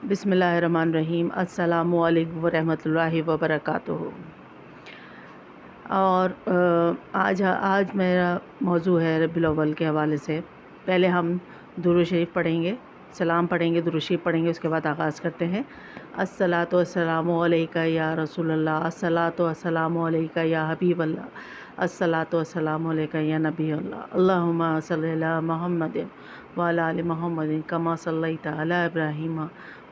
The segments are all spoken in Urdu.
بسم اللہ الرحمن الرحیم۔ السلام علیکم ورحمۃ اللہ وبرکاتہ۔ اور آج میرا موضوع ہے ربیع الاول کے حوالے سے۔ پہلے ہم درود شریف پڑھیں گے، سلام پڑھیں گے، درود شریف پڑھیں گے، اس کے بعد آغاز کرتے ہیں۔ الصلاۃ والسلام علیک یا رسول اللہ، الصلاۃ والسلام علیک یا حبیب اللہ، الصلاۃ والسلام علیک یا نبی اللہ، اللہم صلی علی محمد وعلی آل محمد کما صلیت علی ابراہیم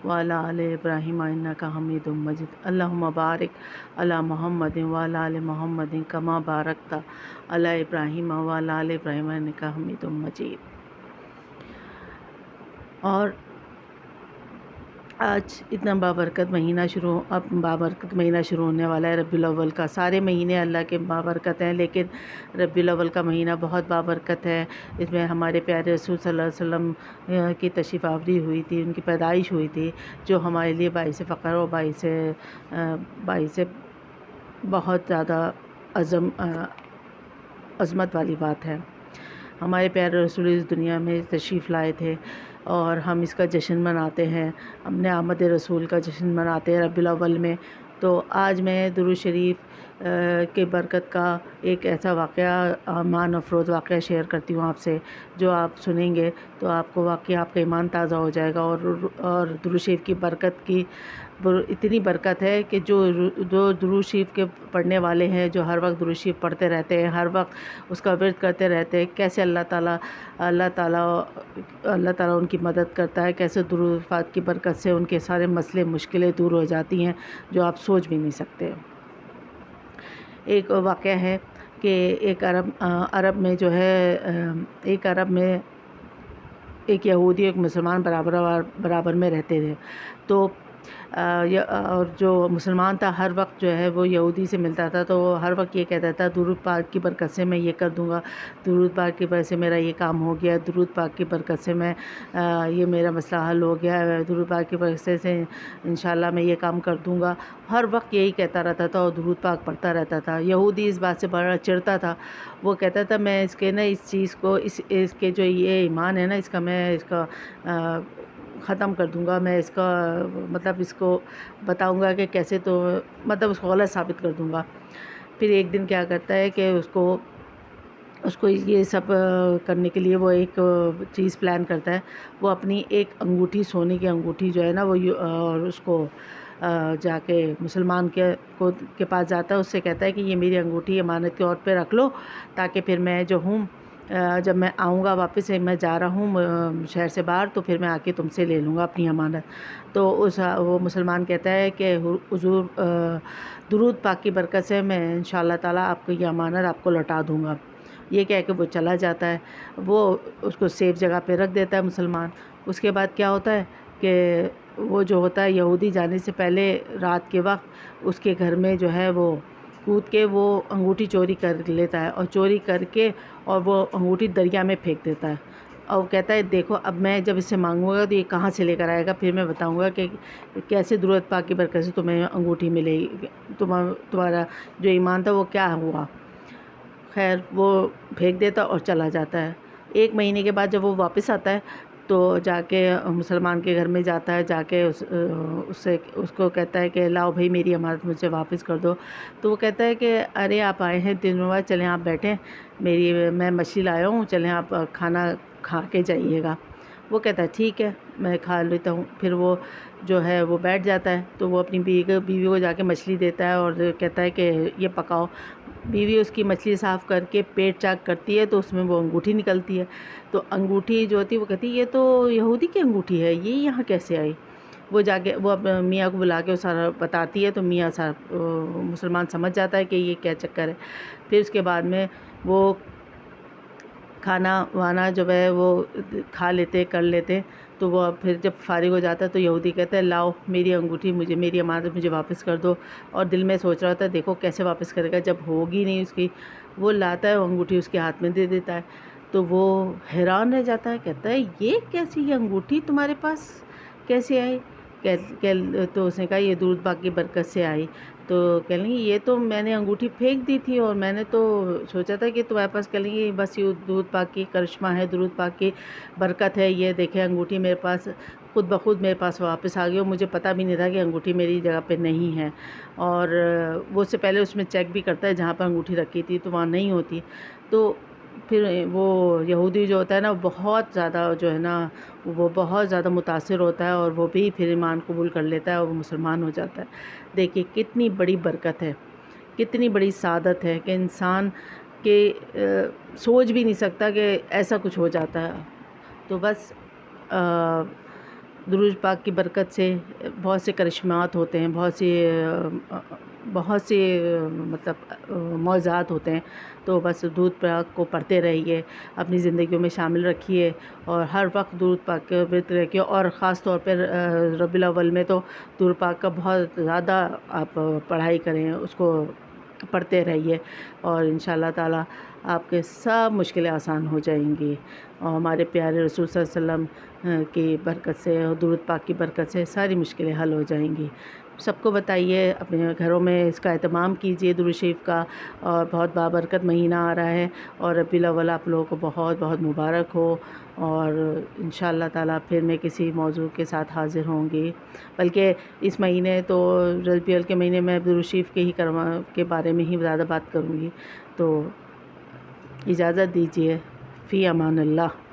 وعلی آل ابراہیم انک حمید مجید، اللہم بارک علی محمد وعلی آل محمد کما بارکت علی ابراہیم وعلی آل ابراہیم انک حمید مجید۔ اور آج اتنا بابرکت مہینہ شروع ہونے والا ہے ربیع الاول کا۔ سارے مہینے اللہ کے بابرکت ہیں، لیکن ربیع الاول کا مہینہ بہت بابرکت ہے۔ اس میں ہمارے پیارے رسول صلی اللہ علیہ وسلم کی تشریف آوری ہوئی تھی، ان کی پیدائش ہوئی تھی، جو ہمارے لیے باعث فخر اور باعث بہت زیادہ عظمت والی بات ہے۔ ہمارے پیارے رسول اس دنیا میں تشریف لائے تھے اور ہم اس کا جشن مناتے ہیں، ہم نے آمد رسول کا جشن مناتے ہیں ربیع الاول میں۔ تو آج میں درود شریف کے برکت کا ایک ایسا واقعہ، ایمان افروز واقعہ شیئر کرتی ہوں آپ سے، جو آپ سنیں گے تو آپ کو واقعی آپ کا ایمان تازہ ہو جائے گا۔ اور درود شریف کی برکت کی اتنی برکت ہے کہ جو درود شریف کے پڑھنے والے ہیں، جو ہر وقت درود شریف پڑھتے رہتے ہیں، ہر وقت اس کا ورد کرتے رہتے ہیں، کیسے اللہ تعالیٰ ان کی مدد کرتا ہے، کیسے درود پاک کی برکت سے ان کے سارے مسئلے مشکلیں دور ہو جاتی ہیں، جو آپ سوچ بھی نہیں سکتے۔ ایک واقعہ ہے کہ ایک عرب میں جو ہے ایک یہودی ایک مسلمان برابر میں رہتے تھے۔ تو اور جو مسلمان تھا ہر وقت جو ہے وہ یہودی سے ملتا تھا، تو وہ ہر وقت یہ کہتا تھا درود پاک کی برکت سے میں یہ کر دوں گا، درود پاک کی برکت سے میرا یہ کام ہو گیا، درود پاک کی برکت سے میں یہ میرا مسئلہ حل ہو گیا، درود پاک کی برکت سے انشاءاللہ میں یہ کام کر دوں گا۔ ہر وقت یہی کہتا رہتا تھا اور درود پاک پڑھتا رہتا تھا۔ یہودی اس بات سے بڑا چڑھتا تھا، وہ کہتا تھا میں اس چیز کو اس کے جو یہ ایمان ہے نا، میں اس کا ختم کر دوں گا، میں اس کو بتاؤں گا کہ کیسے، تو اس کو غلط ثابت کر دوں گا۔ پھر ایک دن کیا کرتا ہے کہ اس کو یہ سب کرنے کے لیے وہ ایک چیز پلان کرتا ہے۔ وہ اپنی ایک انگوٹھی، سونے کی انگوٹھی جو ہے نا، اور اس کو جا کے مسلمان کے پاس جاتا ہے، اس سے کہتا ہے کہ یہ میری انگوٹھی امانت کے طور پہ رکھ لو، تاکہ پھر میں جو ہوں جب میں آؤں گا واپس، میں جا رہا ہوں شہر سے باہر، تو پھر میں آ کے تم سے لے لوں گا اپنی امانت۔ تو وہ مسلمان کہتا ہے کہ حضور درود پاک کی برکت سے میں انشاءاللہ تعالیٰ آپ کو یہ امانت آپ کو لوٹا دوں گا۔ یہ کہہ کے وہ چلا جاتا ہے، وہ اس کو سیف جگہ پہ رکھ دیتا ہے مسلمان۔ اس کے بعد کیا ہوتا ہے کہ وہ جو ہوتا ہے یہودی جانے سے پہلے رات کے وقت اس کے گھر میں جو ہے وہ کود کے وہ انگوٹھی چوری کر لیتا ہے، اور چوری کر کے اور وہ انگوٹھی دریا میں پھینک دیتا ہے، اور وہ کہتا ہے دیکھو اب میں جب اس سے مانگوں گا تو یہ کہاں سے لے کر آئے گا، پھر میں بتاؤں گا کہ کیسے درود پاک کی برکت سے تمہیں انگوٹھی ملے گی، تمہارا جو ایمان تھا وہ کیا ہوا۔ خیر وہ پھینک دیتا اور چلا جاتا ہے۔ ایک مہینے کے بعد جب وہ واپس آتا ہے تو جا کے مسلمان کے گھر میں جاتا ہے، جا کے اس کو کہتا ہے کہ لاؤ بھائی میری امانت مجھ سے واپس کر دو۔ تو وہ کہتا ہے کہ ارے آپ آئے ہیں دنوں بعد، چلیں آپ بیٹھیں، میں مچھلی لایا ہوں، چلیں آپ کھانا کھا کے جائیے گا۔ وہ کہتا ہے ٹھیک ہے میں کھا لیتا ہوں۔ پھر وہ جو ہے وہ بیٹھ جاتا ہے، تو وہ اپنی بیوی کو جا کے مچھلی دیتا ہے اور کہتا ہے کہ یہ پکاؤ۔ بیوی اس کی مچھلی صاف کر کے پیٹ چاک کرتی ہے تو اس میں وہ انگوٹھی نکلتی ہے۔ تو انگوٹھی جو ہوتی ہے وہ کہتی ہے یہ تو یہودی کی انگوٹھی ہے، یہ یہاں کیسے آئی۔ وہ جا کے وہ میاں کو بلا کے سارا بتاتی ہے، تو میاں مسلمان سمجھ جاتا ہے کہ یہ کیا چکر ہے۔ پھر اس کے بعد میں وہ کھانا وانا جو ہے وہ کھا لیتے کر لیتے، تو وہ پھر جب فارغ ہو جاتا ہے تو یہودی کہتا ہے لاؤ میری انگوٹھی میری امانت مجھے واپس کر دو۔ اور دل میں سوچ رہا ہوتا ہے دیکھو کیسے واپس کرے گا جب ہوگی نہیں اس کی۔ وہ لاتا ہے انگوٹھی اس کے ہاتھ میں دے دیتا ہے، تو وہ حیران رہ جاتا ہے، کہتا ہے یہ کیسی، یہ انگوٹھی تمہارے پاس کیسے آئی؟ تو اس نے کہا یہ درود پاک کی برکت سے آئی۔ تو کہہ لیں گے یہ تو میں نے انگوٹھی پھینک دی تھی اور میں نے تو سوچا تھا کہ تمہارے پاس، کہہ لیں گے بس یہ درود پاک کی کرشمہ ہے، درود پاک کی برکت ہے، یہ دیکھیں انگوٹھی میرے پاس خود بخود میرے پاس واپس آ گئی، اور مجھے پتہ بھی نہیں تھا کہ انگوٹھی میری جگہ پہ نہیں ہے، اور وہ اس سے پہلے اس میں چیک بھی کرتا ہے جہاں پہ انگوٹھی رکھی تھی تو وہاں نہیں ہوتی، تو پھر وہ یہودی جو ہوتا ہے نا بہت زیادہ جو ہے نا وہ بہت زیادہ متاثر ہوتا ہے، اور وہ بھی پھر ایمان قبول کر لیتا ہے اور وہ مسلمان ہو جاتا ہے۔ دیکھیے کتنی بڑی برکت ہے، کتنی بڑی سعادت ہے کہ انسان کے سوچ بھی نہیں سکتا کہ ایسا کچھ ہو جاتا ہے۔ تو بس درود پاک کی برکت سے بہت سے کرشمات ہوتے ہیں، بہت سے مطلب معجزات ہوتے ہیں، تو بس درود پاک کو پڑھتے رہیے، اپنی زندگیوں میں شامل رکھیے، اور ہر وقت درود پاک کے ورد رکھیے، اور خاص طور پہ ربیع الاول میں تو درود پاک کا بہت زیادہ آپ پڑھائی کریں، اس کو پڑھتے رہیے، اور انشاءاللہ تعالی آپ کے سب مشکلیں آسان ہو جائیں گی، اور ہمارے پیارے رسول صلی اللہ علیہ وسلم کی برکت سے اور درود پاک کی برکت سے ساری مشکلیں حل ہو جائیں گی۔ سب کو بتائیے، اپنے گھروں میں اس کا اہتمام کیجیے درود شریف کا، اور بہت بابرکت مہینہ آ رہا ہے، اور ربیع الاول آپ لوگوں کو بہت بہت مبارک ہو، اور انشاءاللہ تعالیٰ پھر میں کسی موضوع کے ساتھ حاضر ہوں گی، بلکہ اس مہینے تو ربیع الاول کے مہینے میں درود شریف کے بارے میں ہی زیادہ بات کروں گی، تو اجازت دیجیے، فی امان اللہ۔